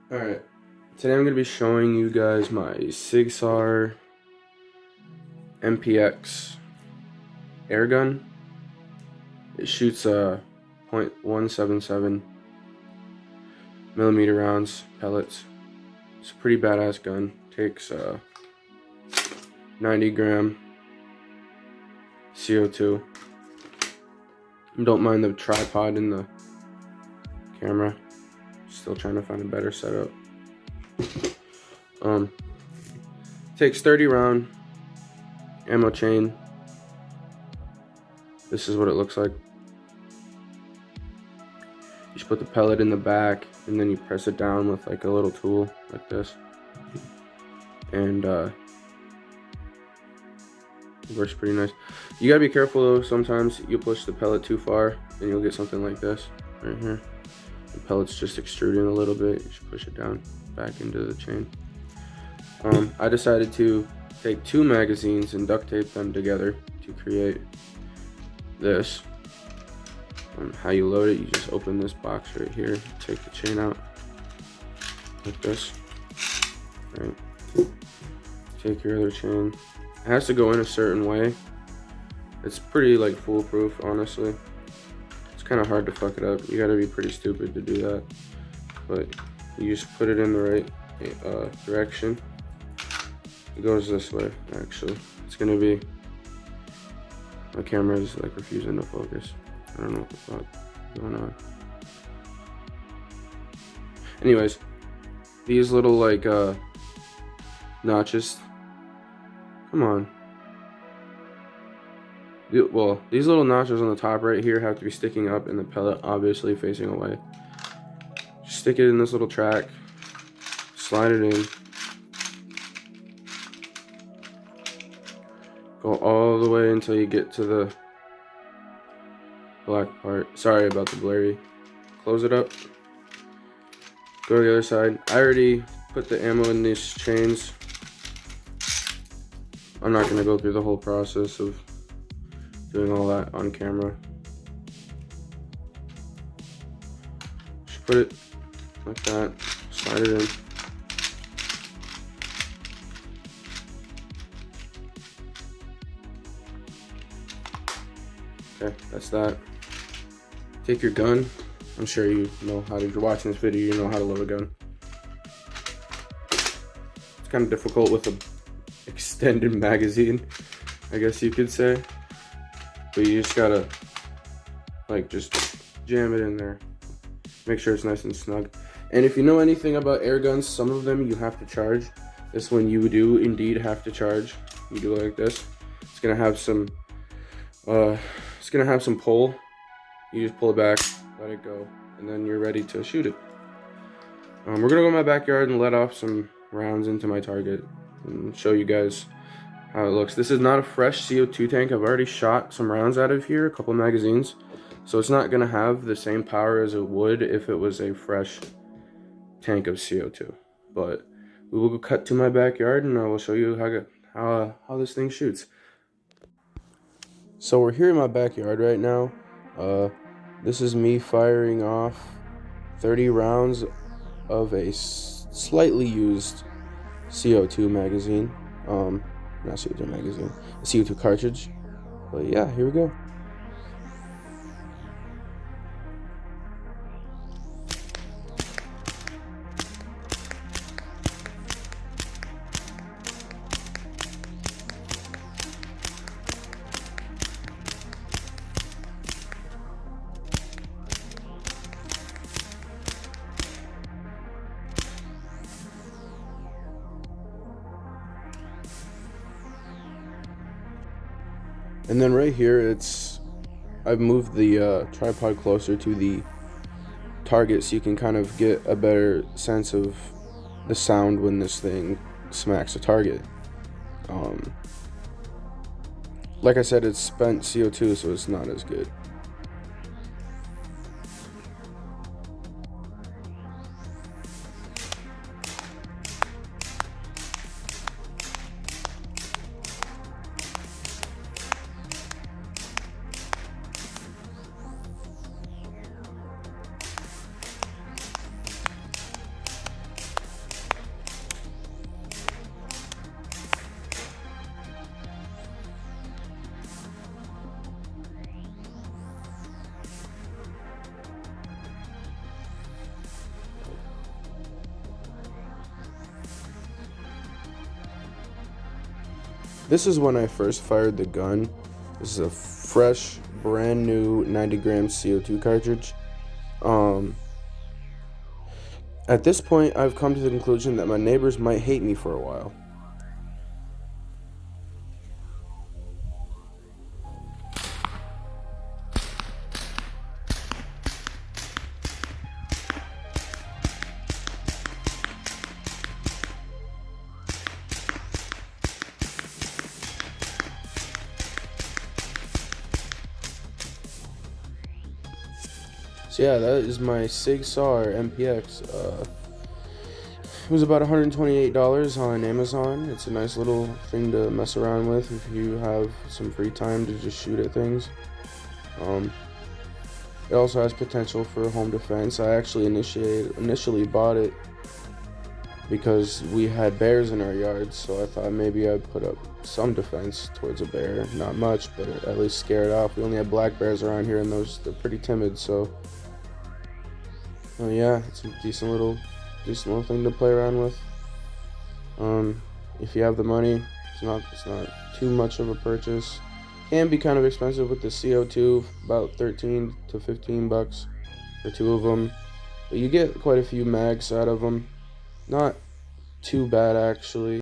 Alright, today I'm going to be showing you guys my SIG Sauer MPX air gun. It shoots .177 millimeter rounds, pellets. It's a pretty badass gun. Takes 90 gram CO2. Don't mind the tripod in the camera. Still trying to find a better setup. Takes 30 round ammo chain. This is what it looks like. You just put the pellet in the back and then you press it down with like a little tool like this, and it works pretty nice. You gotta be careful though, sometimes you push the pellet too far and you'll get something like this right here. The pellet's just extruding a little bit. You should push it down back into the chain. I decided to take 2 magazines and duct tape them together to create this. How you load it, you just open this box right here, take the chain out like this, right? Take your other chain. It has to go in a certain way. It's pretty like foolproof, honestly. It's kind of hard to fuck it up. You gotta be pretty stupid to do that, but you just put it in the right direction. It goes this way, actually. It's gonna be, my camera is like refusing to focus. I don't know what the fuck is going on. Anyways, these little like notches, come on. Well, these little notches on the top right here have to be sticking up and the pellet obviously facing away. Just stick it in this little track, slide it in, go all the way until you get to the black part. Sorry about the blurry. Close it up, go to the other side. I already put the ammo in these chains. I'm not going to go through the whole process of doing all that on camera. Just put it like that, slide it in. Okay, that's that. Take your gun. I'm sure you know how to, if you're watching this video, you know how to load a gun. It's kind of difficult with an extended magazine, I guess you could say. But you just gotta, like, just jam it in there. Make sure it's nice and snug. And if you know anything about air guns, some of them you have to charge. This one you do indeed have to charge. You do it like this. It's gonna have some, pull. You just pull it back, let it go, and then you're ready to shoot it. We're gonna go in my backyard and let off some rounds into my target and show you guys how it looks. This is not a fresh CO2 tank. I've already shot some rounds out of here, a couple magazines, so it's not gonna have the same power as it would if it was a fresh tank of CO2. But we will go cut to my backyard and I will show you how this thing shoots. So we're here in my backyard right now. This is me firing off 30 rounds of a slightly used CO2 magazine. Not CO2 magazine, a CO2 cartridge. But yeah, here we go. And then right here, I've moved the tripod closer to the target so you can kind of get a better sense of the sound when this thing smacks a target. Like I said, it's spent CO2, so it's not as good. This is when I first fired the gun. This is a fresh, brand new 90-gram CO2 cartridge. At this point, I've come to the conclusion that my neighbors might hate me for a while. So yeah, that is my SIG Sauer MPX. It was about $128 on Amazon. It's a nice little thing to mess around with if you have some free time to just shoot at things. It also has potential for home defense. I actually initially bought it because we had bears in our yard, so I thought maybe I'd put up some defense towards a bear. Not much, but at least scare it off. We only have black bears around here, and they're pretty timid, so yeah, it's a decent little thing to play around with. If you have the money, it's not too much of a purchase. Can be kind of expensive with the CO2, about 13 to 15 bucks for 2 of them, but you get quite a few mags out of them. Not too bad actually.